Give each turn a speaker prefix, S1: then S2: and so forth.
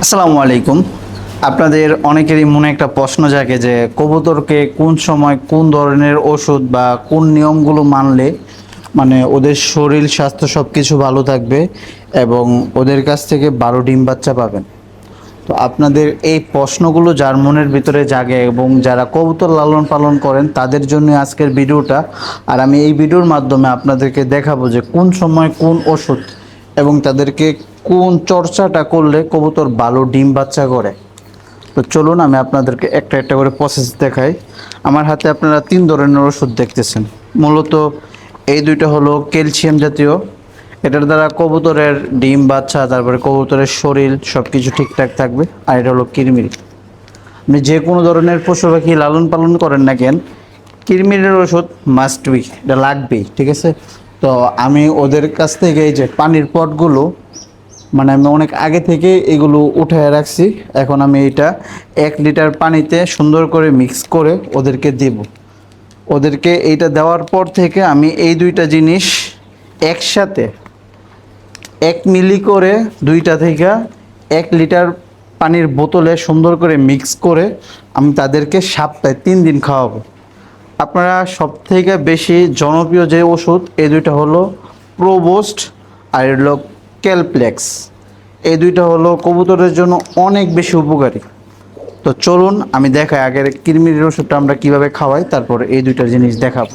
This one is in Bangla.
S1: আসসালামু আলাইকুম। আপনাদের অনেকেরই মনে একটা প্রশ্ন জাগে যে কবুতরকে কোন সময় কোন ধরনের ওষুধ বা কোন নিয়মগুলো মানলে মানে ওদের শরীর স্বাস্থ্য সব কিছু ভালো থাকবে এবং ওদের কাছ থেকে 12 ডিম বাচ্চা পাবেন। তো আপনাদের এই প্রশ্নগুলো যার মনের ভিতরে জাগে এবং যারা কবুতর লালন পালন করেন তাদের জন্য আজকের ভিডিওটা। আর আমি এই ভিডিওর মাধ্যমে আপনাদেরকে দেখাবো যে কোন সময় কোন ওষুধ এবং তাদেরকে কোন চর্চাটা করলে কবুতর ভালো ডিম বাচ্চা করে। তো চলুন আমি আপনাদেরকে একটা একটা করে প্রসেস দেখাই। আমার হাতে আপনারা 3 ধরনের ওষুধ দেখতেছেন। মূলত এই দুইটা হলো ক্যালসিয়াম জাতীয়, এটার দ্বারা কবুতরের ডিম বাচ্চা তারপরে কবুতরের শরীর সব কিছু ঠিকঠাক থাকবে। আর এটা হলো কিরমির। আপনি যে কোনো ধরনের পশু পাখি লালন পালন করেন না কেন, কিরমিরের ওষুধ মাস্ট বি, এটা লাগবেই, ঠিক আছে। তো আমি ওদের কাছ থেকে এই যে পানির পটগুলো মানে আমি অনেক আগে থেকে এগুলো উঠায় রাখছি। এখন আমি এটা 1 লিটার পানিতে সুন্দর করে মিক্স করে ওদেরকে দেব। ওদেরকে এইটা দেওয়ার পর থেকে আমি এই দুইটা জিনিস একসাথে 1 মিলি করে দুইটা থেকে 1 লিটার পানির বোতলে সুন্দর করে মিক্স করে আমি তাদেরকে সপ্তাহে 3 দিন খাওয়াবো। আপনারা সবথেকে বেশি জনপ্রিয় যে ওষুধ এই দুইটা হলো প্রোবোস্ট আর হলো ক্যালপ্লেক্স। এই দুইটা হলো কবুতরের জন্য অনেক বেশি উপকারী। তো চলুন আমি দেখাই আগের কিরমিরের ওষুধটা আমরা কিভাবে খাওয়াই, তারপরে এই দুইটা জিনিস দেখাবো।